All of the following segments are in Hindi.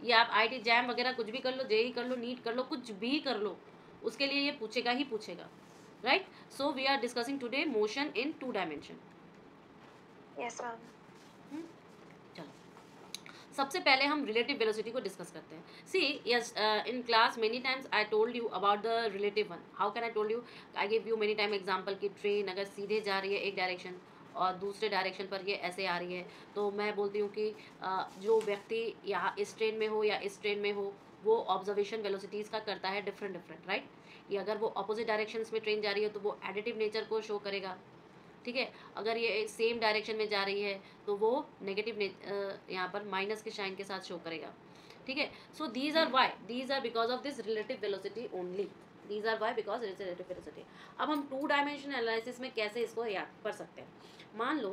ये आप IIT जैम वगैरह कुछ भी कर लो, JEE कर लो, नीट कर लो, कुछ भी कर लो, उसके लिए ये पूछेगा ही पूछेगा, right. So we are discussing today motion in 2 dimension. Yes ma'am. चलो सबसे पहले हम रिलेटिव वेलोसिटी को डिस्कस करते हैं। See yes, in class many times I told you about the relative one. How can I told you? I give you many time example कि ट्रेन अगर सीधे जा रही है एक डायरेक्शन और दूसरे डायरेक्शन पर ये ऐसे आ रही है, तो मैं बोलती हूँ कि जो व्यक्ति यहाँ इस ट्रेन में हो या इस ट्रेन में हो, वो ऑब्जर्वेशन वेलोसिटीज़ का करता है डिफरेंट डिफरेंट, राइट। ये अगर वो अपोजिट डायरेक्शंस में ट्रेन जा रही है तो वो एडिटिव नेचर को शो करेगा, ठीक है। अगर ये सेम डायरेक्शन में जा रही है तो वो नेगेटिव यहाँ पर माइनस के साइन के साथ शो करेगा, ठीक है। So these are why, these are because of this relative velocity only, these are why because it's relative velocity. अब हम 2 डायमेंशन एनालिसिस में कैसे इसको याद कर सकते हैं। मान लो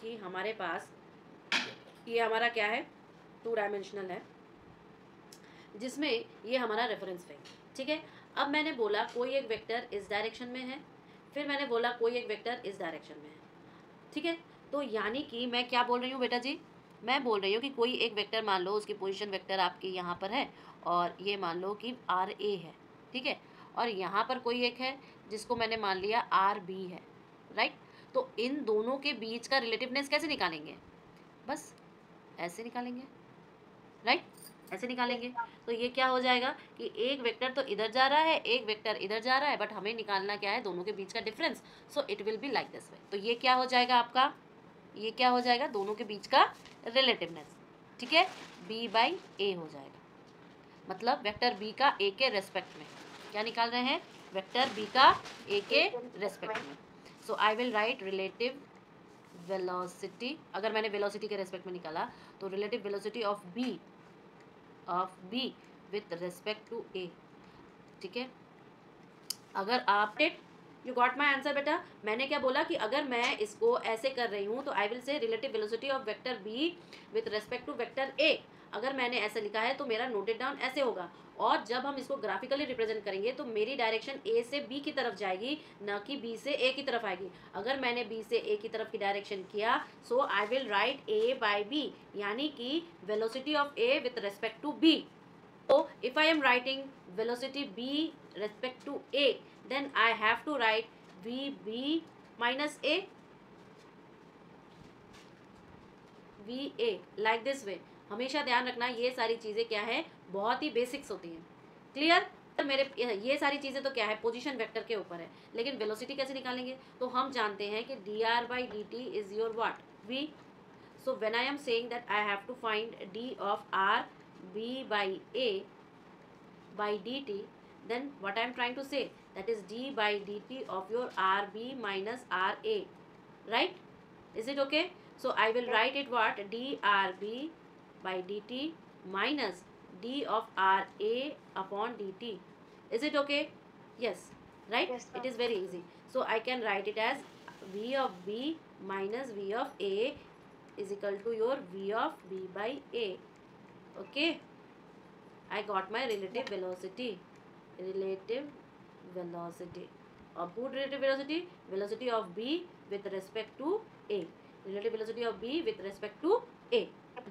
कि हमारे पास ये हमारा क्या है, 2 डायमेंशनल है, जिसमें ये हमारा रेफरेंस फ्रेम, ठीक है। अब मैंने बोला कोई एक वेक्टर इस डायरेक्शन में है, फिर मैंने बोला कोई एक वेक्टर इस डायरेक्शन में है, ठीक है। तो यानी कि मैं क्या बोल रही हूँ बेटा जी, मैं बोल रही हूँ कि कोई एक वेक्टर मान लो उसकी पोजीशन वेक्टर आपकी यहाँ पर है, और ये मान लो कि RA है, ठीक है। और यहाँ पर कोई एक है जिसको मैंने मान लिया RB है, राइट। तो इन दोनों के बीच का रिलेटिवनेस कैसे निकालेंगे? बस ऐसे निकालेंगे, राइट, ऐसे निकालेंगे। तो ये क्या हो जाएगा कि एक वेक्टर तो इधर जा रहा है, एक वेक्टर इधर जा रहा है, बट हमें निकालना क्या है, दोनों के बीच का difference. So it will be like this way. तो ये क्या हो जाएगा आपका, ये क्या हो जाएगा, दोनों के बीच का रिलेटिवनेस, ठीक है, B/A हो जाएगा। मतलब वेक्टर B का A के रेस्पेक्ट में क्या निकाल रहे हैं, वेक्टर B का A के रेस्पेक्ट में। So I will write relative velocity, अगर मैंने वेलोसिटी के रेस्पेक्ट में निकाला तो relative velocity of B with respect to A, ठीक है। अगर आप यू गॉट माई आंसर बेटा। मैंने क्या बोला कि अगर मैं इसको ऐसे कर रही हूँ तो I will say relative velocity of vector B with respect to vector A। अगर मैंने ऐसे लिखा है तो मेरा नोटेड डाउन ऐसे होगा, और जब हम इसको ग्राफिकली रिप्रेजेंट करेंगे तो मेरी डायरेक्शन A से B की तरफ जाएगी, ना कि B से A की तरफ आएगी। अगर मैंने B से A की तरफ की डायरेक्शन किया, सो आई विल राइट A/B, यानी कि velocity of A with respect to B। So if I am writing velocity B respect to A, then I have to write VB minus A, VA like this way। हमेशा ध्यान रखना ये सारी चीज़ें क्या है, बहुत ही बेसिक्स होती हैं, क्लियर। मेरे ये सारी चीज़ें तो क्या है, पोजीशन वेक्टर के ऊपर है, लेकिन वेलोसिटी कैसे निकालेंगे, तो हम जानते हैं कि dr/dt is your what, v। So when I am saying that I have to find d of r B/A by dt, then what I am trying to say, that is d/dt of your RB minus RA, right? Is it okay? So I will write it what, drB by dt minus d of RA upon dt. Is it okay? Yes, right? Yes, it is very easy. So I can write it as V of B minus V of A is equal to your V of B by A. Okay, I got my relative velocity. Relative velocity. Of good relative velocity, velocity of B with respect to A. Relative velocity of B with respect to A.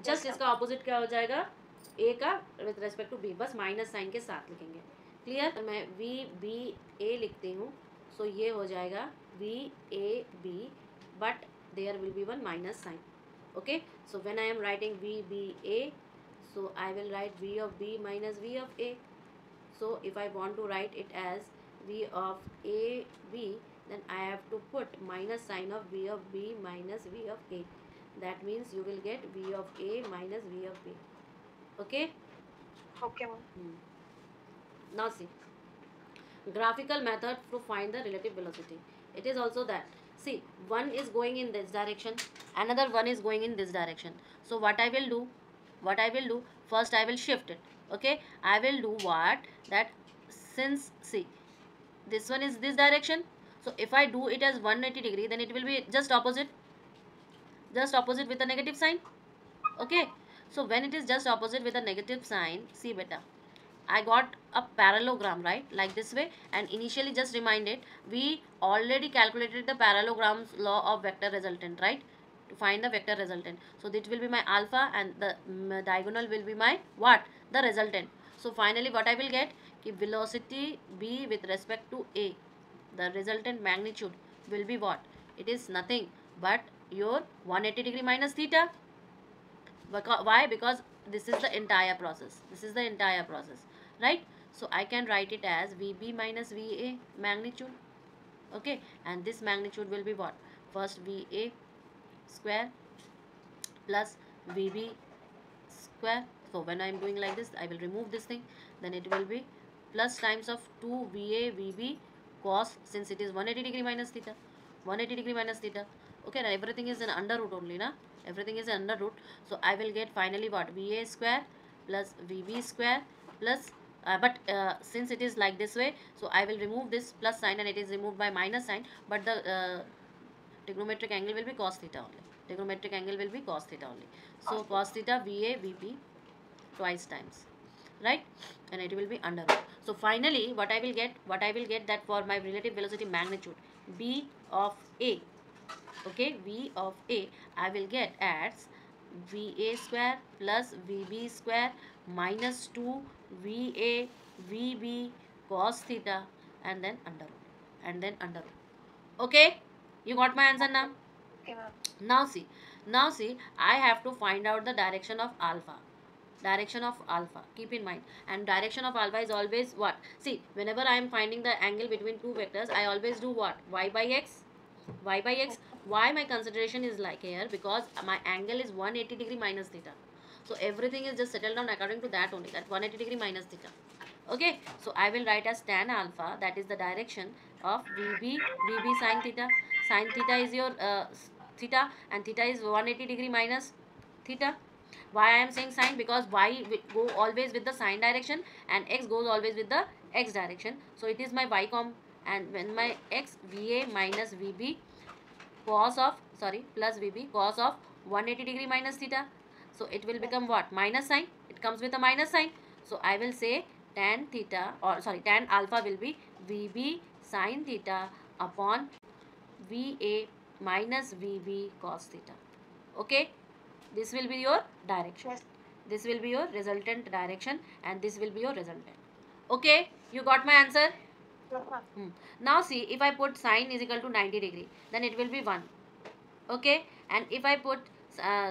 Just इसका ऑपोजिट क्या हो जाएगा, A का with respect to B, बस माइनस साइन के साथ लिखेंगे, क्लियर। तो मैं VBA लिखती हूँ, सो ये हो जाएगा VAB, but there will be one minus sign, okay. So when I am writing VBA, so I will write V of B minus V of A. So if I want to write it as V of AB, then I have to put minus sign of V of B minus V of A. That means you will get V of A minus V of B. Okay? Okay, ma'am. Now see, graphical method to find the relative velocity. It is also that, see, one is going in this direction, another one is going in this direction. So what I will do, first I will shift it, okay. I will do what, that since, see, this one is this direction, so if I do it as 180 degree, then it will be just opposite with a negative sign, okay. So when it is just opposite with a negative sign, see beta, I got a parallelogram, right, like this way. And initially just remind it, we already calculated the parallelogram's law of vector resultant, right. to find the vector resultant. So this will be my alpha, and the diagonal will be my what? The resultant. So finally what I will get? Ki velocity b with respect to a, the resultant magnitude will be what? It is nothing but your 180 degree minus theta. Why? Because this is the entire process. This is the entire process, right? So I can write it as VB minus VA magnitude. Okay, and this magnitude will be what? First VA square plus VB square. So when I am doing like this, I will remove this thing. Then it will be plus times of 2 VA VB cos, since it is 180 degree minus theta. 180 degree minus theta. Okay, now everything is in under root only, na? Everything is in under root. So I will get finally what? VA square plus VB square plus since it is like this way, so I will remove this plus sign and it is removed by minus sign, but the trigonometric angle will be cos theta only. Trigonometric angle will be cos theta only. So cos theta VA VB twice times, right? And it will be under root. So finally what I will get that for my relative velocity magnitude B of A, okay, V of A, I will get as VA square plus VB square minus 2 VA VB cos theta, and then under root. Okay, you got my answer now? Okay, ma'am. Now see, I have to find out the direction of alpha. Direction of alpha, keep in mind. And direction of alpha is always what? See, whenever I am finding the angle between two vectors, I always do what? Y by x. Why my consideration is like here? Because my angle is 180 degree minus theta. So everything is just settled down according to that only, that 180 degree minus theta. Okay, so I will write as tan alpha, that is the direction of VB sin theta. Sin theta is your theta, and theta is 180 degree minus theta. Why I am saying sine? Because y go always with the sine direction and x goes always with the x direction. So it is my y comp, and when my x VA minus VB plus VB cos of 180 degree minus theta. So it will become what? Minus sign. It comes with a minus sign. So I will say tan alpha will be VB sin theta upon VA minus VB cos theta. Okay, this will be your direction. Yes. This will be your resultant direction, and this will be your resultant. Okay, you got my answer? Yes, ma'am. Now see, if I put sine is equal to 90 degree, then it will be 1. Okay, and if I put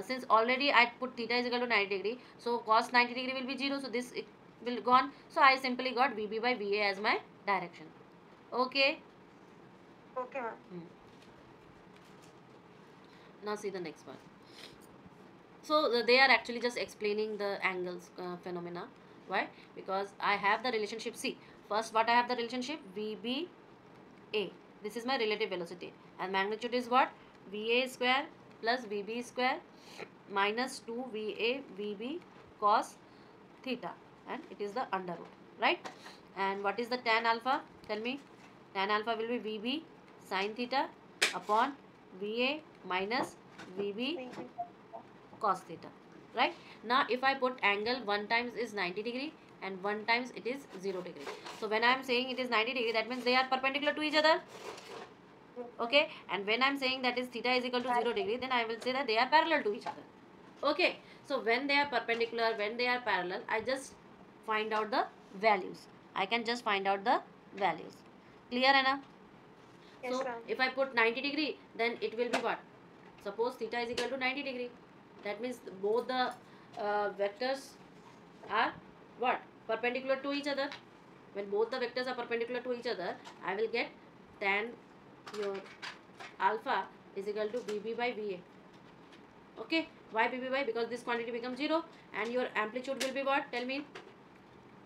since already I put theta is equal to 90 degree, so cos 90 degree will be 0, so this it will gone. So I simply got VB by VA as my direction. Okay. Okay, ma'am. Now see the next one. So they are actually just explaining the angles phenomena. Why? Because I have the relationship. See, first what I have the relationship VB A. This is my relative velocity, and magnitude is what? VA square plus VB square minus 2 VA VB cos theta, and it is the under root, right? And what is the tan alpha? Tell me. Tan alpha will be VB sin theta upon VA minus VB Thank you. cos theta, right? Now if I put angle, one times is 90 degree and one times it is 0 degree. So when I am saying it is 90 degree, that means they are perpendicular to each other. Okay, and when I am saying that is theta is equal to 0 degree, then I will say that they are parallel to each other. Okay, so when they are perpendicular, when they are parallel, I just find out the values. I can just find out the values. Clear enough? Yes, So ma'am. if I put 90 degree, then it will be what? Suppose theta is equal to 90 degree. That means both the vectors are what? Perpendicular to each other. When both the vectors are perpendicular to each other, I will get tan your alpha is equal to VB by VA. Okay, why VB by? Because this quantity becomes 0, and your amplitude will be what? Tell me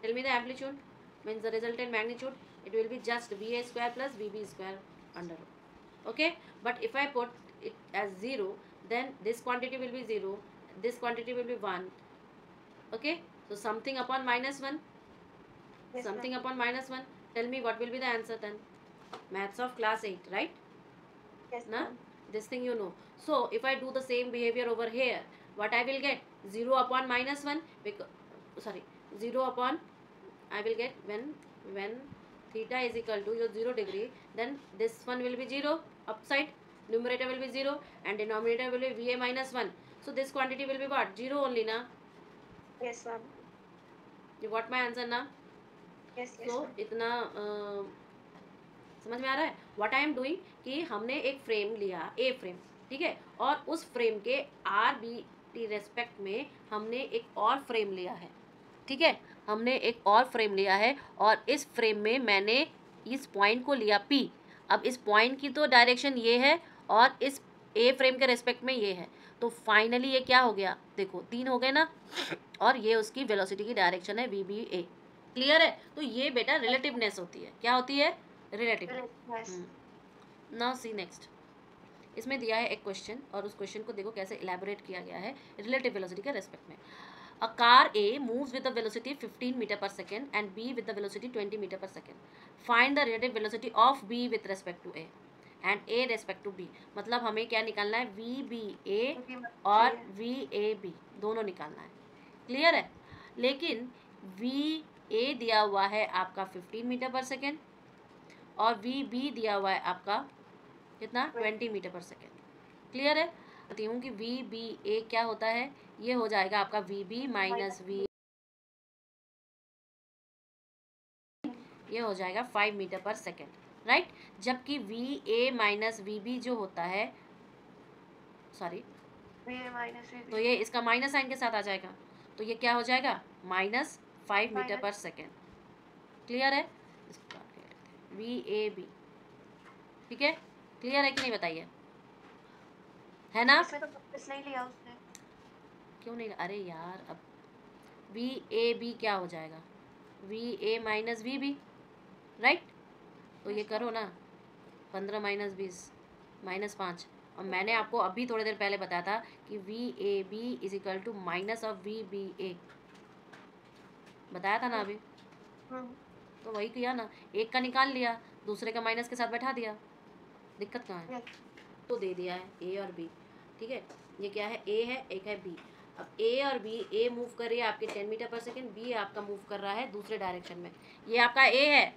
the amplitude, means the resultant magnitude. It will be just VA square plus VB square under root. Okay, but if I put it as 0, then this quantity will be 0, this quantity will be 1. Okay, so something upon minus 1, Yes, something ma'am. upon minus 1. Tell me what will be the answer then? Maths of class 8, right? Yes, Nah, ma'am. this thing you know. So if I do the same behavior over here, what I will get? 0 upon minus 1, because 0 upon, I will get when theta is equal to your 0 degree, then this one will be 0 upside. numerator will be 0 and denominator will be VA minus 1. So this quantity will be what? 0 only na? Yes, ma'am. You got my answer na? Yes, yes, So ma'am. इतना समझ में आ रहा है? What I am doing कि हमने एक फ्रेम लिया, A फ्रेम, ठीक है, और उस फ्रेम के आर बी टी रेस्पेक्ट में हमने एक और फ्रेम लिया है, ठीक है, हमने एक और फ्रेम लिया है और इस फ्रेम में मैंने इस पॉइंट को लिया P. अब इस पॉइंट की तो डायरेक्शन ये है और इस A फ्रेम के रेस्पेक्ट में ये है, तो फाइनली ये क्या हो गया, देखो 3 हो गए ना, और ये उसकी वेलोसिटी की डायरेक्शन है VBA. क्लियर है? तो ये बेटा रिलेटिवनेस होती है. क्या होती है? Relative. Yes. Now see next. इसमें दिया है एक क्वेश्चन और उस क्वेश्चन को देखो कैसे इलेबोरेट किया गया है रिलेटिव वेलोसिटी के रेस्पेक्ट में. A car A moves with the velocity 15 meter per second and B with the velocity 20 meter per second. Find the relative velocity of B with respect to A and A respect to B. मतलब हमें क्या निकालना है? VBA और VAB दोनों निकालना है. क्लियर है? लेकिन VA दिया हुआ है आपका 15 मीटर पर सेकेंड और VB दिया हुआ है आपका कितना? 20 मीटर पर सेकेंड. क्लियर है? बताती हूँ कि VBA क्या होता है. ये हो जाएगा आपका VB माइनस V, ये हो जाएगा 5 मीटर पर सेकेंड, राइट. जबकि VA माइनस VB जो होता है, सॉरी, तो ये इसका माइनस साइन के साथ आ जाएगा, तो ये क्या हो जाएगा? Minus 5 metre per second. Clear है? इसको काट के लेते हैं. VAB, ठीक है? क्लियर है कि नहीं बताइए? है ना? इसमें तो वापस नहीं लिया उसने. क्यों नहीं? अरे यार, अब VAB क्या हो जाएगा? VA minus VB, right. तो ये करो ना, 15 माइनस 20 माइनस 5. और मैंने आपको अभी थोड़ी देर पहले बताया था कि VAB is equal to minus of VBA, बताया था ना अभी. तो वही किया ना, एक का निकाल लिया, दूसरे का माइनस के साथ बैठा दिया. दिक्कत कहाँ है? तो दे दिया है A और B, ठीक है. ये क्या है? A है, एक है B. अब A और B, A मूव कर रही है आपके 10 मीटर पर सेकेंड, B आपका मूव कर रहा है दूसरे डायरेक्शन में. ये आपका A है,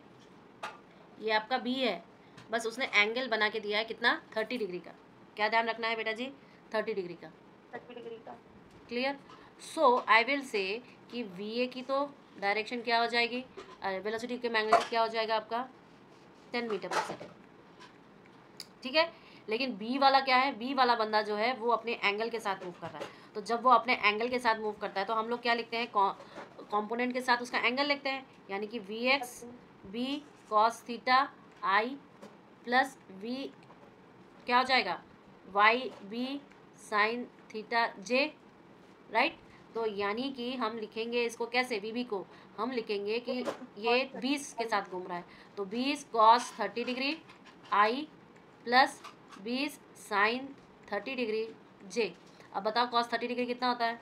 ये आपका B है. बस उसने एंगल बना के दिया है कितना? 30 डिग्री का. क्या ध्यान रखना है बेटा जी? 30 डिग्री का. 30 डिग्री का. क्लियर? सो आई विल से कि VA की तो डायरेक्शन क्या हो जाएगी, वेलोसिटी के मैग्नीट्यूड क्या हो जाएगा आपका? 10 मीटर पर सेकेंड, ठीक है. लेकिन B वाला क्या है? B वाला बंदा जो है वो अपने एंगल के साथ मूव कर रहा है. तो जब वो अपने एंगल के साथ मूव करता है तो हम लोग क्या लिखते हैं? कॉम्पोनेंट के साथ उसका एंगल लिखते हैं, यानी कि VX B cos theta I plus V क्या हो जाएगा? YB sine theta J, right. तो यानी कि हम लिखेंगे इसको कैसे? VB को हम लिखेंगे कि ये 20 के साथ घूम रहा है, तो 20 cos 30 degree I plus 20 sine 30 degree J. अब बताओ cos 30 डिग्री कितना होता है?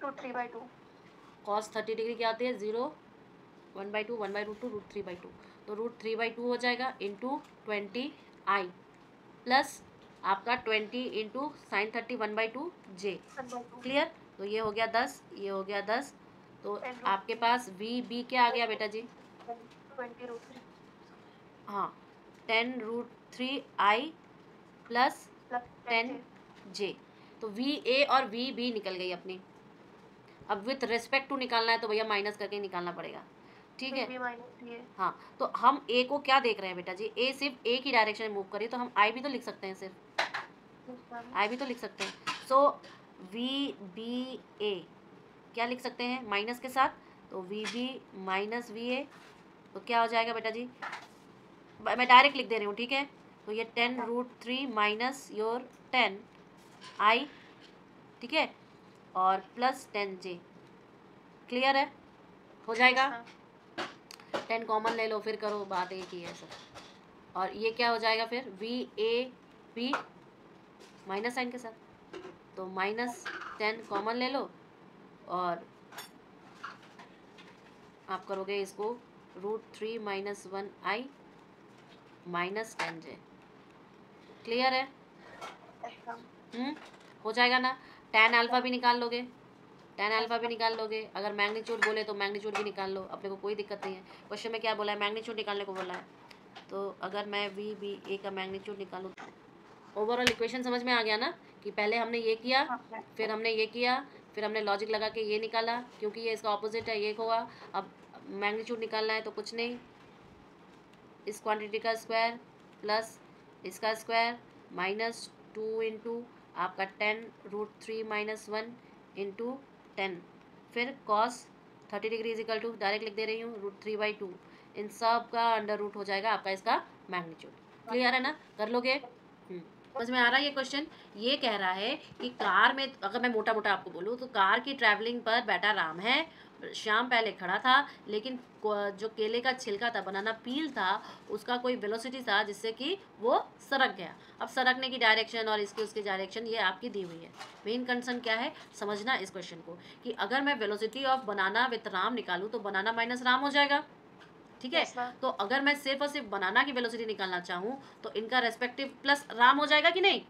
3/2. cos 30 डिग्री क्या होती है? 0, 1/2, 1/2 रूट 3/2. तो रूट 3/2 हो जाएगा इंटू 20 I प्लस आपका 20 इंटू साइन 30 1/2 J. क्लियर? तो ये हो गया 10, ये हो गया 10. तो आपके पास VB क्या आ गया बेटा जी? 20√3. हाँ, 10 रूट 3 I प्लस 10 J. तो VA और VB निकल गई अपनी. अब विथ रेस्पेक्ट टू निकालना है तो भैया माइनस करके निकालना पड़ेगा, ठीक है. हाँ, तो हम A को क्या देख रहे हैं बेटा जी? A सिर्फ A की डायरेक्शन में मूव करिए, तो हम I भी तो लिख सकते हैं, सिर्फ I भी तो लिख सकते हैं. सो VBA क्या लिख सकते हैं? माइनस के साथ. तो VB माइनस VA, तो क्या हो जाएगा बेटा जी? मैं डायरेक्ट लिख दे रही हूँ, ठीक है. तो ये 10 रूट 3 माइनस योर 10 I, ठीक है, और प्लस 10 J. क्लियर है? हो जाएगा. 10 कॉमन ले लो, फिर करो, बात एक ही है सब. और ये क्या हो जाएगा फिर? VAB माइनस साइन के साथ, तो माइनस 10 कॉमन ले लो और आप करोगे इसको root 3 minus 1 I minus 10 J. Clear है? हो जाएगा ना. tan अल्फा भी निकाल लोगे, tan अल्फा भी निकाल लोगे. अगर मैग्नीट्यूड बोले तो मैग्नीट्यूड भी निकाल लो, अपने को कोई दिक्कत नहीं है. क्वेश्चन में क्या बोला है? मैग्नीट्यूड निकालने को बोला है. तो अगर मैं वी बी ए का मैग्नीट्यूड निकालूँ, ओवरऑल इक्वेशन समझ में आ गया ना कि पहले हमने ये किया, हाँ मैम। फिर हमने ये किया, फिर हमने लॉजिक लगा के ये निकाला, क्योंकि ये इसका ऑपोजिट है, ये होगा। अब मैग्नीट्यूड निकालना है तो कुछ नहीं, इस क्वांटिटी का स्क्वायर प्लस इसका स्क्वायर माइनस 2 इंटू आपका 10√3 - 1 इंटू 10, फिर cos 30 degree is equal to, direct लिख दे रही हूँ, √3/2। इन सब का अंडर रूट हो जाएगा आपका इसका मैग्नीट्यूड। क्लियर है ना, कर लोगे? समझ में आ रहा है ये क्वेश्चन? ये कह रहा है कि कार में, अगर मैं मोटा मोटा आपको बोलूँ तो कार की ट्रैवलिंग पर बैठा राम है, श्याम पहले खड़ा था, लेकिन जो केले का छिलका था, बनाना पील था, उसका कोई वेलोसिटी था जिससे कि वो सरक गया। अब सरकने की डायरेक्शन और इसकी उसकी डायरेक्शन ये आपकी दी हुई है। मेन कंसर्न क्या है, समझना इस क्वेश्चन को, कि अगर मैं velocity of banana with Ram निकालूँ तो बनाना माइनस राम हो जाएगा, ठीक है? Yes, ma'am. तो अगर मैं सिर्फ और सिर्फ बनाना की वेलोसिटी निकालना चाहूँ तो इनका रेस्पेक्टिव प्लस राम हो जाएगा कि नहीं?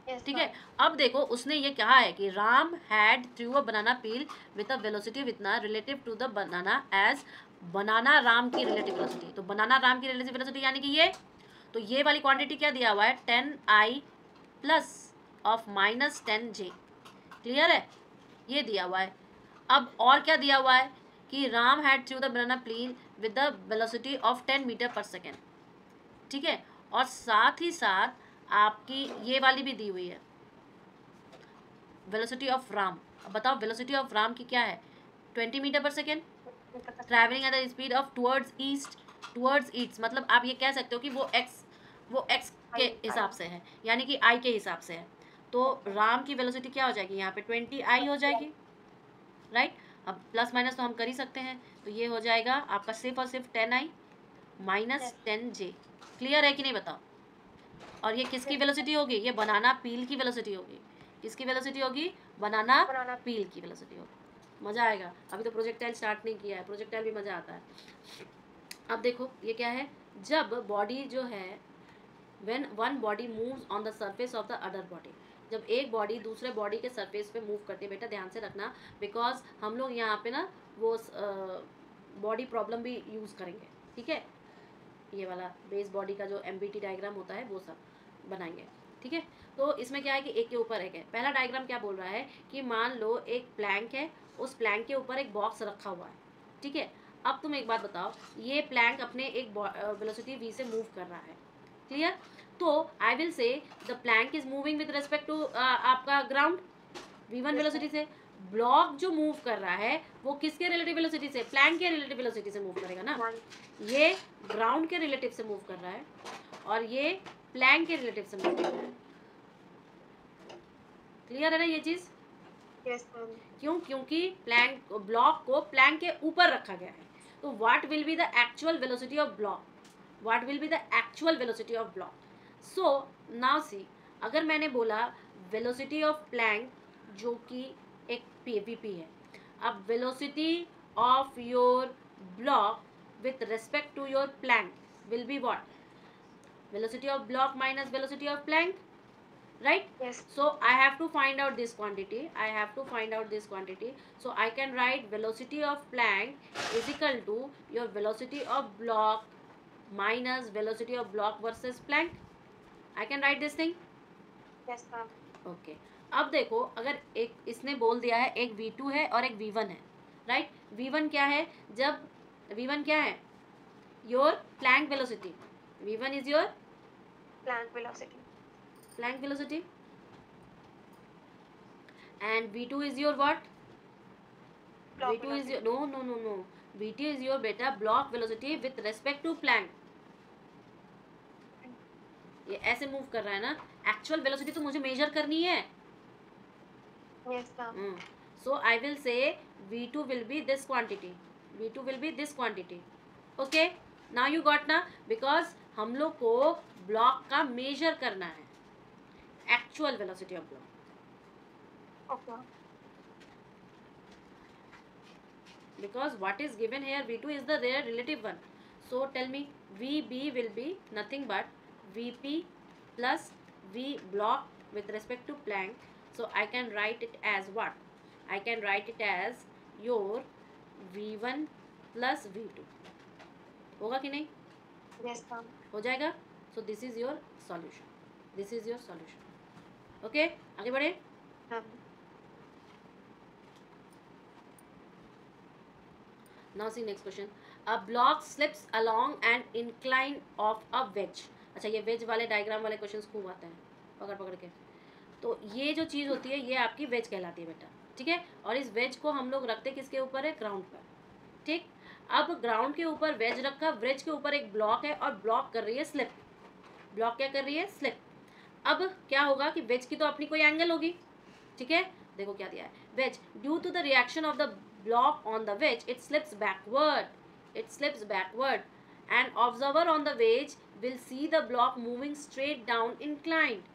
Yes, ठीक है। ma'am. अब देखो उसने ये कहा है कि Ram had through a banana peel with a velocity वितना relative to the banana as banana Ram की रिलेटिव वेलोसिटी। तो बनाना राम की रिलेटिव वेलोसिटी यानी कि ये, तो ये वाली क्वांटिटी क्या दिया हुआ है, 10i plus of -10j। Clear है, ये दिया हुआ है। अब और क्या दिया हुआ है कि Ram had threw the banana peel with the velocity of 10 metre per second, ठीक है। और साथ ही साथ आपकी ये वाली भी दी हुई है, वेलोसिटी ऑफ राम। अब बताओ वेलोसिटी ऑफ राम की क्या है, 20 metre per second, travelling at the speed of towards east, मतलब आप ये कह सकते हो कि वो एक्स के हिसाब से है, यानी कि आई के हिसाब से है। तो राम की वेलोसिटी क्या हो जाएगी यहाँ पे, 20i हो जाएगी, राइट। अब प्लस माइनस तो हम कर ही सकते हैं, तो ये हो जाएगा आपका सिर्फ और सिर्फ 10i माइनस 10j। क्लियर है कि नहीं बताओ? और ये किसकी वेलोसिटी होगी, ये बनाना पील की वेलोसिटी होगी। किसकी वेलोसिटी होगी, बनाना पील की वेलोसिटी होगी। मज़ा आएगा। अभी तो प्रोजेक्टाइल स्टार्ट नहीं किया है, प्रोजेक्टाइल भी मज़ा आता है। अब देखो ये क्या है, जब बॉडी जो है, when one body moves on the surface of the other body, जब एक बॉडी दूसरे बॉडी के सरफेस पे मूव करती है, बेटा ध्यान से रखना, बिकॉज हम लोग यहाँ पे ना वो बॉडी प्रॉब्लम भी यूज़ करेंगे, ठीक है। ये वाला बेस बॉडी का जो MBT डायग्राम होता है वो सब बनाएंगे, ठीक है। तो इसमें क्या है कि एक के ऊपर एक है। पहला डायग्राम क्या बोल रहा है कि मान लो एक प्लैंक है, उस प्लैंक के ऊपर एक बॉक्स रखा हुआ है, ठीक है। अब तुम एक बात बताओ, ये प्लैंक अपने एक वेलोसिटी v से मूव कर रहा है, क्लियर। तो I will say the plank is moving with respect to आपका ग्राउंड v1 वेलोसिटी से। ब्लॉक जो मूव कर रहा है वो किसके रिलेटिव वेलोसिटी से, प्लैंक के रिलेटिव वेलोसिटी से मूव करेगा ना। ये ग्राउंड के रिलेटिव से मूव कर रहा है और ये प्लैंक के रिलेटिव से मूव कर रहा है। क्लियर है ना ये चीज? Yes, ma'am. क्यों? क्योंकि प्लैंक ब्लॉक को प्लैंक के ऊपर रखा गया है। तो what will be the actual velocity of block, what will be the actual velocity of block. So now see, अगर मैंने बोला वेलोसिटी ऑफ प्लैंक जो कि एक pvp है, अब velocity of your block with respect to your plank will be what, velocity of block minus velocity of plank, right? Yes. So I have to find out this quantity, I have to find out this quantity. So I can write velocity of plank is equal to your velocity of block minus velocity of block versus plank. I can write this thing. Yes, ma'am. Okay. अब देखो, अगर एक इसने बोल दिया है एक v2 है और एक v1 है, राइट। v1 क्या है, जब v1 क्या है, your plank velocity, v1 is your Planck velocity. Plank velocity and v2 is your what, Block v2 is velocity. Your no v2 is your बेटा block velocity with respect to plank. ये ऐसे मूव कर रहा है ना, एक्चुअल वेलोसिटी तो मुझे मेजर करनी है। Yes, ma'am. So I will say v2 will be this quantity, v2 will be this quantity. Okay, now you got ना, because हम लोग को ब्लॉक का मेजर करना है, actual velocity of block. Okay. Because what is given here, v2 is the their relative one. So tell me vb will be nothing but vp plus v block with respect to Planck. So I can write it as what, I can write it as your v1 plus v2, होगा कि नहीं? Yes, ma'am. हो जाएगा. So this is your solution, this is your solution. Okay, आगे बढ़े. Ma'am. Now see next question. A block slips along an incline of a wedge. अच्छा, ये वेज वाले डायग्राम वाले क्वेश्चंस खूब आते हैं पकड़ पकड़ के. तो ये जो चीज़ होती है ये आपकी वेज कहलाती है बेटा. ठीक है, और इस वेज को हम लोग रखते किसके ऊपर है, ग्राउंड पर. ठीक, अब ग्राउंड के ऊपर वेज रखा, वेज के ऊपर एक ब्लॉक है और ब्लॉक कर रही है स्लिप. ब्लॉक क्या कर रही है, स्लिप. अब क्या होगा कि वेज की तो अपनी कोई एंगल होगी. ठीक है, देखो क्या दिया है, wedge due to the reaction of the block on the wedge it slips backward, it slips backward. An observer on the wedge will see the block moving straight down inclined.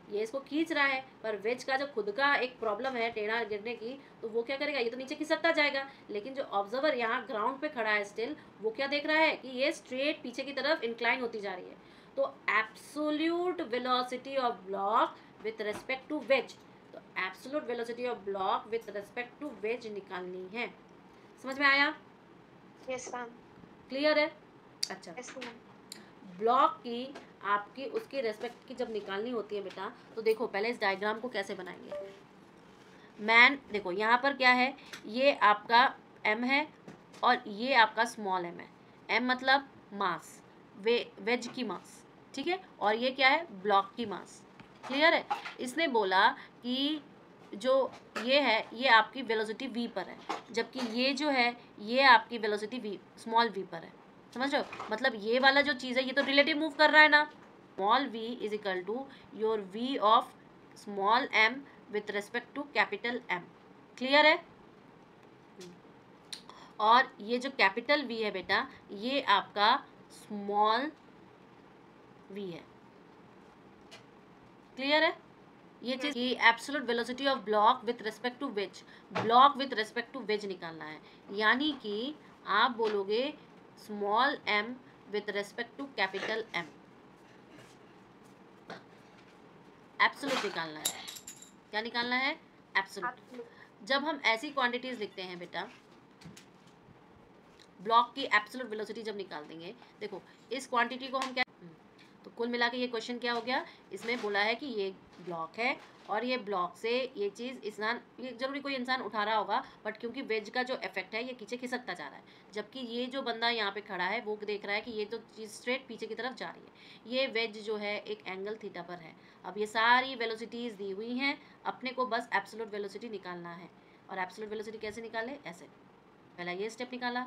ये इसको खींच रहा है, पर वेज का जो खुद का एक प्रॉब्लम है टेढ़ा गिरने की, तो वो क्या करेगा, ये तो नीचे खिसकता जाएगा. लेकिन जो ऑब्जर्वर यहाँ ग्राउंड पे खड़ा है स्टिल, वो क्या देख रहा है कि ये स्ट्रेट पीछे की तरफ इंक्लाइन होती जा रही है. तो absolute velocity of block with respect to wedge, तो absolute velocity of block with respect to wedge निकालनी है. समझ में आया? Yes, ma'am. क्लियर है? अच्छा, Yes, ma'am. ब्लॉक की आपकी उसकी रेस्पेक्ट की जब निकालनी होती है बेटा, तो देखो पहले इस डायग्राम को कैसे बनाएंगे. मैन देखो यहाँ पर क्या है, ये आपका m है और ये आपका स्मॉल m है. m मतलब मास, वेज की मास. ठीक है, और ये क्या है, ब्लॉक की मास. क्लियर है? इसने बोला कि जो ये है ये आपकी वेलोसिटी v पर है, जबकि ये जो है ये आपकी वेलोसिटी v स्मॉल v पर है. समझ रहे हो? मतलब ये वाला जो चीज़ है ये तो रिलेटिव मूव कर रहा है ना. Small v is equal to your v of small m with respect to capital M. Clear है? और ये जो कैपिटल V है बेटा, ये आपका स्मॉल v है. क्लियर है? ये चीज की absolute velocity of block with respect to wedge, block with respect to wedge निकालना है. यानी कि आप बोलोगे small m with respect to capital M. Absolute निकालना है. क्या निकालना है? एब्सोल्यूट. Absolute. जब हम ऐसी क्वांटिटीज लिखते हैं बेटा, ब्लॉक की एब्सोल्यूट वेलोसिटी जब निकाल देंगे, देखो इस क्वांटिटी को हम क्या, तो कुल मिला के ये क्वेश्चन क्या हो गया, इसमें बोला है कि ये ब्लॉक है और ये ब्लॉक से ये चीज़ इंसान, ये जरूरी कोई इंसान उठा रहा होगा, बट क्योंकि वेज का जो इफेक्ट है ये पीछे खिसकता जा रहा है, जबकि ये जो बंदा यहाँ पे खड़ा है वो देख रहा है कि ये तो चीज़ स्ट्रेट पीछे की तरफ जा रही है. ये वेज जो है एक एंगल थीटा पर है. अब ये सारी वेलोसिटीज़ दी हुई हैं, अपने को बस एब्सोल्यूट वेलोसिटी निकालना है. और एब्सोल्यूट वेलोसिटी कैसे निकाले, ऐसे पहला ये स्टेप निकाला,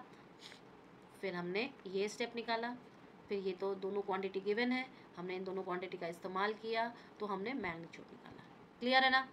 फिर हमने ये स्टेप निकाला, फिर ये तो दोनों क्वांटिटी गिवन है, हमने इन दोनों क्वांटिटी का इस्तेमाल किया तो हमने मैग्नीट्यूड निकाला. क्लियर है ना?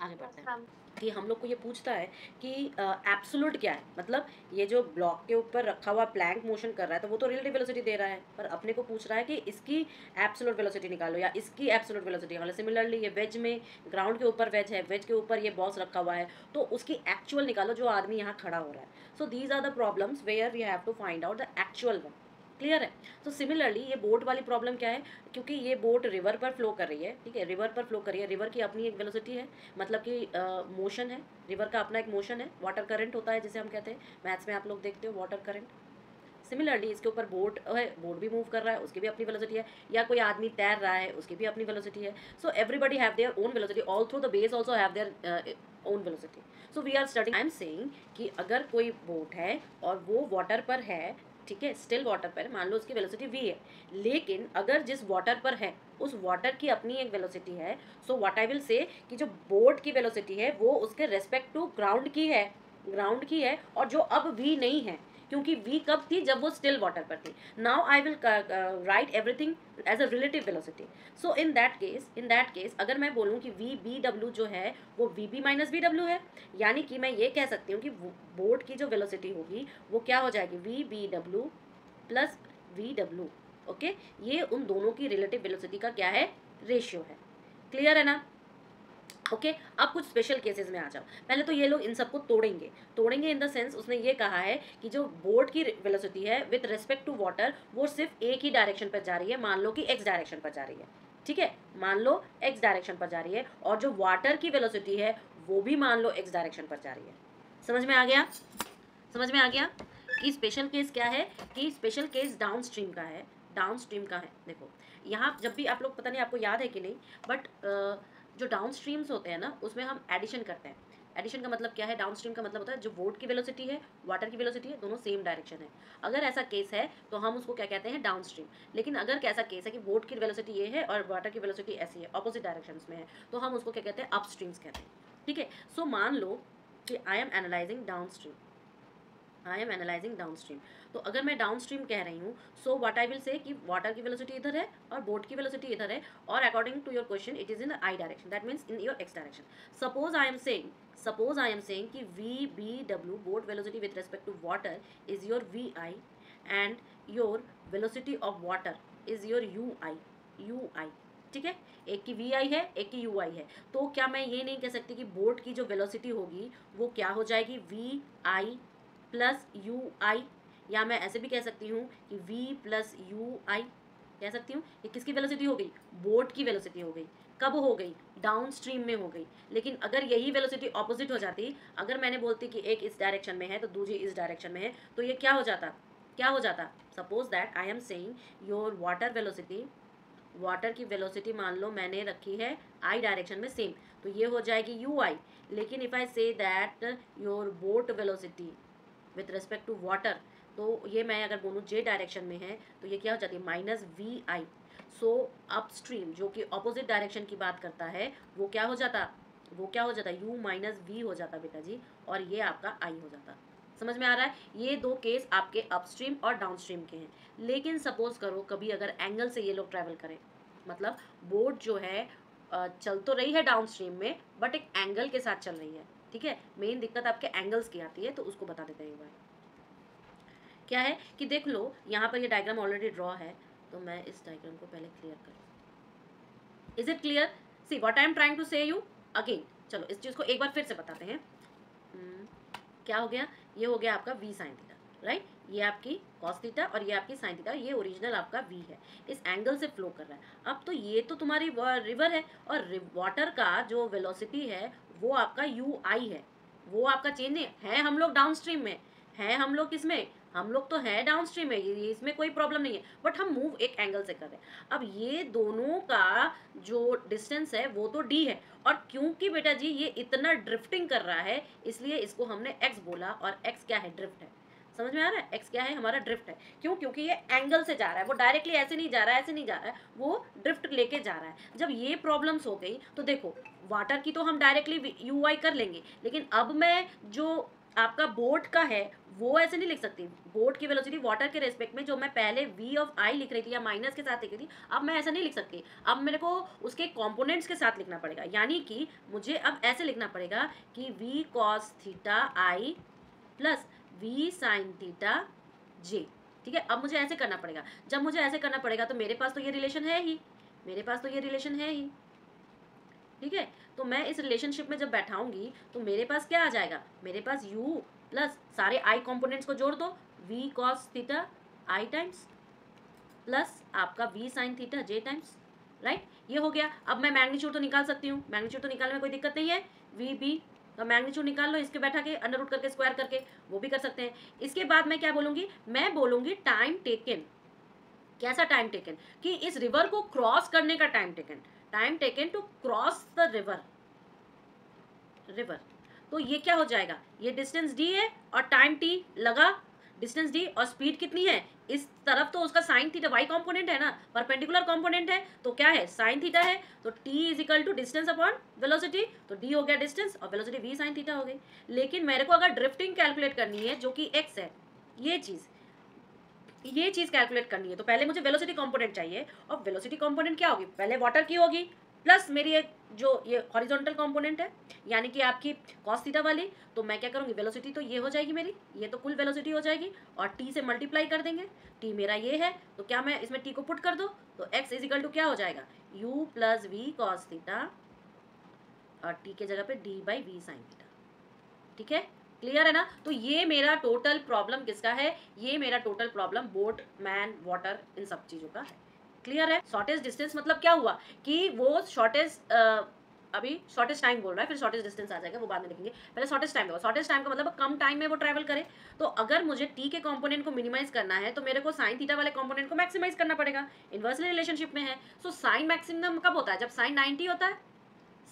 आगे बढ़ते हैं कि हम लोग को ये पूछता है कि एब्सोल्यूट क्या है, मतलब ये जो ब्लॉक के ऊपर रखा हुआ प्लैंक मोशन कर रहा है तो वो तो रिलेटिव वेलोसिटी दे रहा है, पर अपने को पूछ रहा है कि इसकी एब्सोल्यूट वेलोसिटी निकालो या इसकी एब्सोल्यूट वेलोसिटी निकालो. सिमिलरली ये वेज में, ग्राउंड के ऊपर वेज है, वेज के ऊपर ये बॉक्स रखा हुआ है, तो उसकी एक्चुअल निकालो जो आदमी यहाँ खड़ा हो रहा है. So these are the problems where we have to find out the actual one. Clear है? तो सिमिलरली ये बोट वाली प्रॉब्लम क्या है, क्योंकि ये बोट रिवर पर फ्लो कर रही है. ठीक है, रिवर पर फ्लो कर रही है, रिवर की अपनी एक वेलोसिटी है, मतलब कि मोशन है, रिवर का अपना एक मोशन है, वाटर करंट होता है जिसे हम कहते हैं, मैथ्स में आप लोग देखते हो वाटर करंट. सिमिलरली इसके ऊपर बोट है, बोट भी मूव कर रहा है, उसकी भी अपनी वेलोसिटी है, या कोई आदमी तैर रहा है उसकी भी अपनी वेलोसिटी है. So everybody have their own velocity, all through the base also have their own velocity. So we are studying, I am saying कि अगर कोई बोट है और वो वाटर पर है, ठीक है, स्टिल वाटर पर, मान लो उसकी वेलोसिटी v है, लेकिन अगर जिस वाटर पर है उस वाटर की अपनी एक वेलोसिटी है, सो व्हाट आई विल से कि जो बोट की वेलोसिटी है वो उसके रेस्पेक्ट टू ग्राउंड की है, ग्राउंड की है, और जो अब v नहीं है, क्योंकि v कब थी, जब वो स्टिल वाटर पर थी. Now I will write everything as a relative velocity. So in that case अगर मैं बोलूँ कि v बी डब्ल्यू जो है वो V B minus B W है, यानी कि मैं ये कह सकती हूँ कि बोट की जो वेलोसिटी होगी वो क्या हो जाएगी, V B W plus V W. Okay, ये उन दोनों की रिलेटिव वेलोसिटी का क्या है, रेशियो है. क्लियर है ना? ओके, अब कुछ स्पेशल केसेस में आ जाओ. पहले तो ये लोग इन सबको तोड़ेंगे इन द सेंस, उसने ये कहा है कि जो बोट की वेलोसिटी है विथ रेस्पेक्ट टू वाटर वो सिर्फ एक ही डायरेक्शन पर जा रही है, मान लो कि एक्स डायरेक्शन पर जा रही है. ठीक है, मान लो एक्स डायरेक्शन पर जा रही है, और जो वाटर की वेलोसिटी है वो भी मान लो एक्स डायरेक्शन पर जा रही है. समझ में आ गया? समझ में आ गया? कि स्पेशल केस क्या है, कि स्पेशल केस डाउन स्ट्रीम का है, डाउन स्ट्रीम का है। देखो यहाँ जब भी आप लोग, पता नहीं आपको याद है कि नहीं, बट जो डाउन स्ट्रीम्स होते हैं ना उसमें हम एडिशन करते हैं। एडिशन का मतलब क्या है, डाउन स्ट्रीम का मतलब होता है जो बोट की वेलोसिटी है, वाटर की वेलोसिटी है, दोनों सेम डायरेक्शन है। अगर ऐसा केस है तो हम उसको क्या कहते हैं, डाउन स्ट्रीम। लेकिन अगर कैसा केस है कि बोट की वेलोसिटी ये है और वाटर की वेलोसिटी ऐसी है, ऑपोजिट डायरेक्शन में है, तो हम उसको क्या कहते हैं, अप स्ट्रीम्स कहते हैं। ठीक है, सो मान लो कि I am analysing down stream, I am analysing down stream. तो अगर मैं डाउन स्ट्रीम कह रही हूँ, सो व्हाट आई विल से कि वाटर की वेलोसिटी इधर है और बोट की वेलोसिटी इधर है, और according to your question it is in I direction, that means in your X direction. Suppose I am saying कि V B W, boat velocity with respect to water is your V I, and your velocity of water is your U I. ठीक है, एक की वी आई है, एक की यू आई है। तो क्या मैं ये नहीं कह सकती कि बोट की जो वेलोसिटी होगी वो क्या हो जाएगी, वी आई प्लस यू आई, या मैं ऐसे भी कह सकती हूँ कि v प्लस यू आई कह सकती हूँ। ये किसकी वेलोसिटी हो गई, बोट की वेलोसिटी हो गई। कब हो गई, डाउन स्ट्रीम में हो गई। लेकिन अगर यही वेलोसिटी ऑपोजिट हो जाती, अगर मैंने बोलती कि एक इस डायरेक्शन में है तो दूसरी इस डायरेक्शन में है, तो ये क्या हो जाता, क्या हो जाता, suppose that I am saying your water velocity, water की वेलोसिटी मान लो मैंने रखी है आई डायरेक्शन में सेम, तो ये हो जाएगी यू आई। लेकिन if I say that your boat velocity with respect to water, तो ये मैं अगर बोलूँ जे डायरेक्शन में है, तो ये क्या हो जाती है, minus V I. So upstream जो कि ऑपोजिट डायरेक्शन की बात करता है, वो क्या हो जाता, वो क्या हो जाता, यू माइनस वी हो जाता बेटा जी, और ये आपका आई हो जाता। समझ में आ रहा है, ये दो केस आपके अपस्ट्रीम और डाउनस्ट्रीम के हैं। लेकिन सपोज करो कभी अगर एंगल से ये लोग ट्रैवल करें, मतलब बोट जो है चल तो रही है डाउनस्ट्रीम में, बट एक एंगल के साथ चल रही है। ठीक है, मेन दिक्कत आपके एंगल्स की आती है, तो उसको बता देते हैं एक बार। क्या है कि देख लो यहाँ पर ये डायग्राम ऑलरेडी ड्रॉ है, तो मैं इस डायग्राम को पहले क्लियर करूँ। Is it clear, see what I am trying to say you again. चलो इस चीज़ को एक बार फिर से बताते हैं। क्या हो गया, ये हो गया आपका वी साइन थीटा, राइट, ये आपकी कॉस थीटा और ये आपकी साइन थीटा, ये ओरिजिनल आपका वी है, इस एंगल से फ्लो कर रहा है। अब तो ये तो तुम्हारी रिवर है, और वाटर का जो वेलोसिटी है वो आपका यू आई है, वो आपका चेंज नहीं है। हम लोग डाउन स्ट्रीम में है, हम लोग किसमें, हम लोग तो है डाउन स्ट्रीम में, ये इसमें कोई प्रॉब्लम नहीं है, बट हम मूव एक एंगल से कर रहे हैं। अब ये दोनों का जो डिस्टेंस है वो तो डी है, और क्योंकि बेटा जी ये इतना ड्रिफ्टिंग कर रहा है, इसलिए इसको हमने एक्स बोला, और एक्स क्या है, ड्रिफ्ट है। समझ में आ रहा है, एक्स क्या है, हमारा ड्रिफ्ट है। क्यों, क्योंकि ये एंगल से जा रहा है, वो डायरेक्टली ऐसे नहीं जा रहा है, ऐसे नहीं जा रहा है, वो ड्रिफ्ट लेके जा रहा है। जब ये प्रॉब्लम्स हो गई तो देखो वाटर की तो हम डायरेक्टली यू आई कर लेंगे, लेकिन अब मैं जो आपका बोट का है वो ऐसे नहीं लिख सकती। बोट की वेलोसिटी वाटर के रेस्पेक्ट में जो मैं पहले v ऑफ आई लिख रही थी या माइनस के साथ लिख रही थी, अब मैं ऐसा नहीं लिख सकती। अब मेरे को उसके कंपोनेंट्स के साथ लिखना पड़ेगा, यानी कि मुझे अब ऐसे लिखना पड़ेगा कि v cos थीटा आई प्लस v sin थीटा जे। ठीक है, अब मुझे ऐसे करना पड़ेगा। जब मुझे ऐसे करना पड़ेगा तो मेरे पास तो ये रिलेशन है ही, मेरे पास तो ये रिलेशन है ही। ठीक है, तो मैं इस रिलेशनशिप में जब बैठाऊंगी तो मेरे पास क्या आ जाएगा, मेरे पास u प्लस सारे i कंपोनेंट्स को जोड़ दो, v cos theta i times plus आपका v sin theta j times, right, ये हो गया। अब मैं मैग्नीट्यूड तो निकाल सकती हूँ, मैग्नीट्यूड तो निकालने में कोई दिक्कत नहीं है, v b तो मैग्नीट्यूड निकाल लो, इसके बैठा के अंडर रूट करके स्क्वायर करके, वो भी कर सकते हैं। इसके बाद मैं क्या बोलूँगी, मैं बोलूँगी टाइम टेकन। कैसा टाइम टेकन, कि इस रिवर को क्रॉस करने का time taken, time taken to cross the river, तो ये क्या हो जाएगा, ये डिस्टेंस d है और टाइम t लगा, डिस्टेंस d और स्पीड कितनी है, इस तरफ तो उसका साइन थीटा y कंपोनेंट है ना, परपेंडिकुलर कंपोनेंट है, तो क्या है साइन थीटा है, तो t is equal to distance upon velocity, तो d हो गया डिस्टेंस और वेलोसिटी v साइन थीटा हो गई। लेकिन मेरे को अगर ड्रिफ्टिंग कैलकुलेट करनी है जो कि x है, ये चीज़ कैलकुलेट करनी है, तो पहले मुझे वेलोसिटी कंपोनेंट चाहिए, और वेलोसिटी कंपोनेंट क्या होगी, पहले वाटर की होगी प्लस मेरी एक जो ये हॉरिजॉन्टल कंपोनेंट है यानी कि आपकी कॉस थीटा वाली, तो मैं क्या करूँगी, वेलोसिटी तो ये हो जाएगी मेरी, ये तो कुल वेलोसिटी हो जाएगी, और t से मल्टीप्लाई कर देंगे, t मेरा ये है, तो क्या मैं इसमें t को पुट कर दो, तो x इज इक्वल टू क्या हो जाएगा, u plus V cos theta, और t के जगह पे d by V sine theta. ठीक है, क्लियर है ना। तो ये मेरा टोटल प्रॉब्लम किसका है, ये मेरा total problem boat man water in सब चीज़ों का है। क्लियर है, शॉर्टेज डिस्टेंस मतलब क्या हुआ कि वो शॉर्टेज अभी शॉर्टेस्ट टाइम बोल रहा है, फिर शॉर्टेस्ट डिस्टेंस आ जाएगा, वो बाद में लिखेंगे। पहले शॉर्टेस्ट टाइम देखो, शॉर्टेस्ट टाइम का मतलब कम टाइम में वो ट्रैवल करे। तो अगर मुझे टी के कंपोनेंट को मिनिमाइज करना है तो मेरे को साइन थीटा वाले कंपोनेंट को मैक्सिमाइज करना पड़ेगा, इन्वर्सली रिलेशनशिप में है। सो साइन मैक्सिमम कब होता है? जब साइन 90 होता है,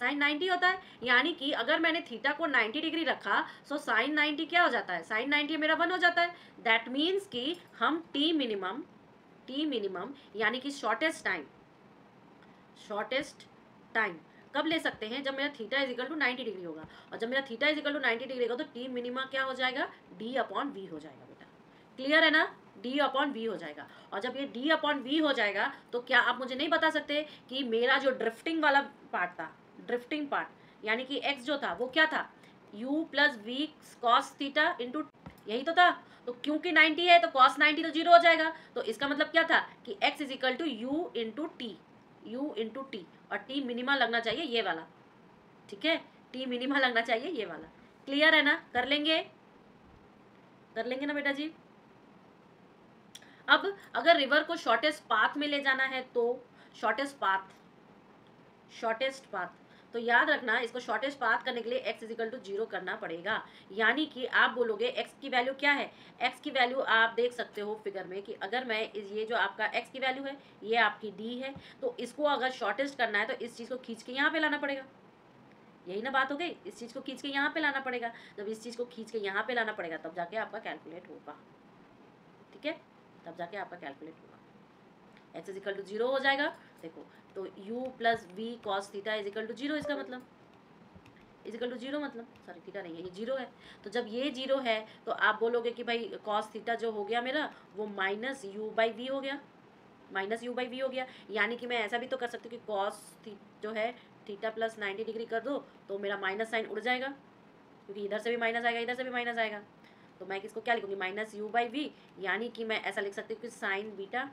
साइन 90 होता है। यानी कि अगर मैंने थीटा को 90 डिग्री रखा, सो साइन 90 क्या हो जाता है? साइन 90 मेरा 1 हो जाता है। दैट मीन्स कि हम टी मिनिमम यानी कि शॉर्टेस्ट टाइम कब ले सकते हैं? जब मेरा theta is equal to 90 degree होगा। और जब मेरा theta is equal to 90 degree होगा तो टी मिनिमा क्या हो जाएगा? डी अपॉन वी हो जाएगा बेटा। क्लियर है ना? डी अपॉन वी हो जाएगा। और जब ये डी अपॉन वी हो जाएगा तो क्या आप मुझे नहीं बता सकते कि मेरा जो ड्रिफ्टिंग वाला पार्ट था, ड्रिफ्टिंग पार्ट यानी कि एक्स जो था वो क्या था? u plus V cos theta into, यही तो था। तो क्योंकि 90 है तो कॉस 90 तो जीरो हो जाएगा। तो इसका मतलब क्या था कि x is equal to U into T, और टी मिनिमा लगना चाहिए ये वाला। ठीक है, टी मिनिमा लगना चाहिए ये वाला। क्लियर है ना? कर लेंगे ना बेटा जी? अब अगर रिवर को शॉर्टेस्ट पाथ में ले जाना है तो शॉर्टेस्ट पाथ, तो याद रखना इसको शॉर्टेस्ट पाथ करने के लिए x इज इक्वल टू 0 करना पड़ेगा। यानी कि आप बोलोगे x की वैल्यू क्या है? x की वैल्यू आप देख सकते हो फिगर में कि अगर मैं ये जो आपका x की वैल्यू है ये आपकी d है, तो इसको अगर शॉर्टेस्ट करना है तो इस चीज़ को खींच के यहाँ पे लाना पड़ेगा। यही ना बात हो गई, इस चीज़ को खींच के यहाँ पे लाना पड़ेगा। जब इस चीज़ को खींच के यहाँ पे लाना पड़ेगा तब जाके आपका कैलकुलेट होगा। ठीक है, तब जाके आपका कैलकुलेट होगा। x इज इक्वल टू 0 हो जाएगा। देखो तो u plus V cos theta is equal to 0, इसका मतलब इज इक्वल टू 0 मतलब सॉरी थीटा नहीं है, ये 0 है। तो जब ये 0 है तो आप बोलोगे कि भाई कॉस थीटा जो हो गया मेरा वो माइनस यू बाई वी हो गया, यानी कि मैं ऐसा भी तो कर सकती हूँ कि कॉस जो है थीटा प्लस 90 डिग्री कर दो तो मेरा माइनस साइन उड़ जाएगा, क्योंकि इधर से भी माइनस आएगा, इधर से भी माइनस आएगा। तो मैं किसको क्या लिखूंगी? Minus U by V. यानी कि मैं ऐसा लिख सकती हूँ कि sine beta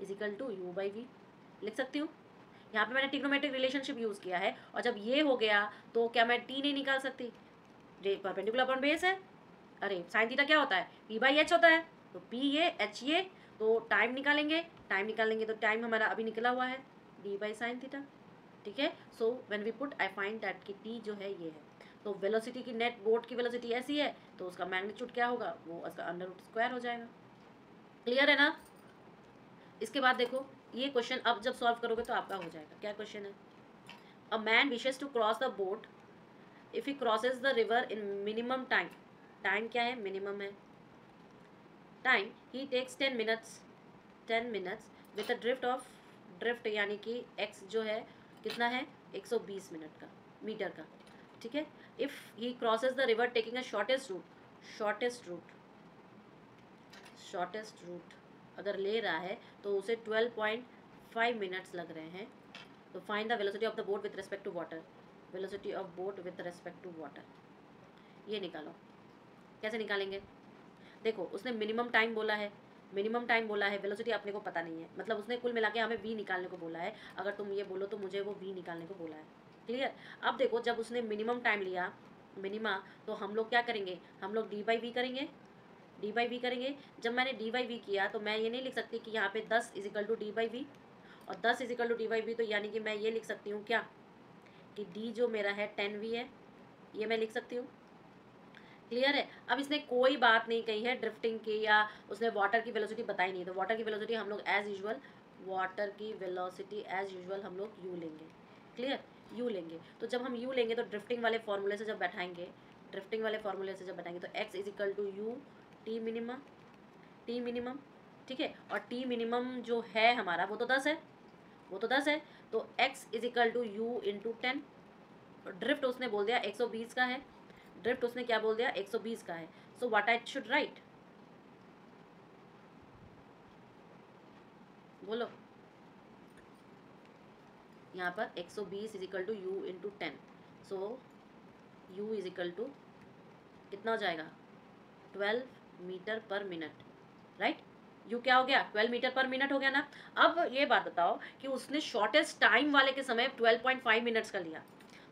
is equal to U by V लिख सकती हूँ। यहाँ पे मैंने ट्रिग्नोमेट्रिक रिलेशनशिप यूज़ किया है। और जब ये हो गया तो क्या मैं टी नहीं निकाल सकती? परपेंडिकुलर अपॉन बेस है। अरे साइन थीटा क्या होता है? पी बाई एच होता है। तो पी ये एच ये, तो टाइम निकालेंगे तो टाइम हमारा अभी निकला हुआ है डी बाई साइन थीटा। ठीक है, so when we put I find that कि टी जो है ये है। तो वेलोसिटी की नेट बोट की वेलोसिटी ऐसी है तो उसका मैग्नीट्यूड क्या होगा? वो उसका अंडर रूट स्क्वायर हो जाएगा। क्लियर है ना? इसके बाद देखो ये क्वेश्चन अब जब सॉल्व करोगे तो आपका हो जाएगा। क्या क्वेश्चन है? A man wishes to cross the boat if he crosses the river in minimum time. Time क्या है? मिनिमम है time. He takes 10 minutes with a drift यानी कि x जो है कितना है? 120 मीटर का। ठीक है, if he crosses the river taking a shortest route अगर ले रहा है तो उसे 12.5 मिनट्स लग रहे हैं। तो find the velocity of the boat with respect to water. ये निकालो। कैसे निकालेंगे? देखो उसने मिनिमम टाइम बोला है, वेलोसिटी अपने को पता नहीं है, मतलब उसने कुल मिला के हमें v निकालने को बोला है। अगर तुम ये बोलो तो मुझे वो v निकालने को बोला है। क्लियर? अब देखो जब उसने मिनिमम टाइम लिया तो हम लोग क्या करेंगे? हम लोग डी बाई वी करेंगे। जब मैंने डी बाई वी किया तो मैं ये नहीं लिख सकती कि यहाँ पे 10 is equal to D by V, और 10 is equal to D by V, तो यानी कि मैं ये लिख सकती हूँ क्या कि डी जो मेरा है 10v है, ये मैं लिख सकती हूँ। क्लियर है? अब इसने कोई बात नहीं कही है ड्रिफ्टिंग की, या उसने वाटर की वेलोसिटी बताई नहीं। तो वाटर की वेलोसिटी हम लोग एज यूजुअल हम लोग यू लेंगे। क्लियर? यू लेंगे। तो जब हम यू लेंगे तो ड्रिफ्टिंग वाले फॉर्मूले से जब बैठाएंगे तो x is equal to U T minimum. ठीक है, और टी मिनिमम जो है हमारा वो तो 10 है। तो x is equal to U into 10। Drift उसने बोल दिया 120 का है, 120 का है। So what I should write? बोलो। यहाँ पर 120 is equal to U into 10। So U is equal to कितना हो जाएगा? 12 मीटर पर मिनट। राइट? यू क्या हो गया? 12 मीटर पर मिनट हो गया ना। अब ये बात बताओ कि उसने शॉर्टेस्ट टाइम वाले के समय 12.5 मिनट्स का लिया।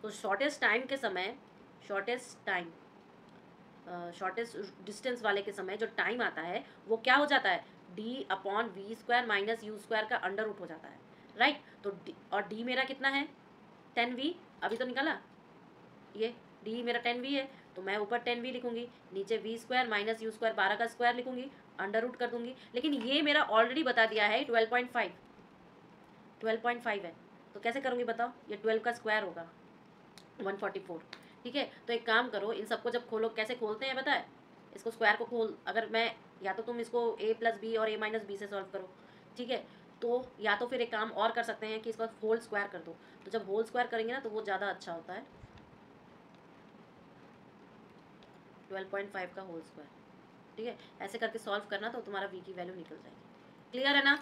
तो शॉर्टेस्ट डिस्टेंस वाले के समय जो टाइम आता है वो क्या हो जाता है? D upon V square minus U square का अंडर रूट हो जाता है। राइट? तो और डी मेरा कितना है? 10v। अभी तो निकाला ये डी मेरा 10v है, तो मैं ऊपर 10v लिखूंगी, नीचे v square minus U square 12 का स्क्वायर लिखूंगी, अंडर रूट कर दूंगी। लेकिन ये मेरा ऑलरेडी बता दिया है 12.5 है, तो कैसे करूँगी बताओ? ये 12 का स्क्वायर होगा 144। ठीक है, तो एक काम करो, इन सबको जब खोलो कैसे खोलते हैं पता है? इसको स्क्वायर को खोल, अगर मैं, या तो तुम इसको a प्लस बी और a माइनस बी से सॉल्व करो, ठीक है, तो या तो फिर एक काम और कर सकते हैं कि इसका होल स्क्वायर कर दो। तो जब होल स्क्वायर करेंगे ना तो वो ज़्यादा अच्छा होता है। 12.5 का होल स्क्वायर, ठीक है, ऐसे करके सॉल्व करना तो तुम्हारा v की वैल्यू निकल जाएगी। क्लियर है ना?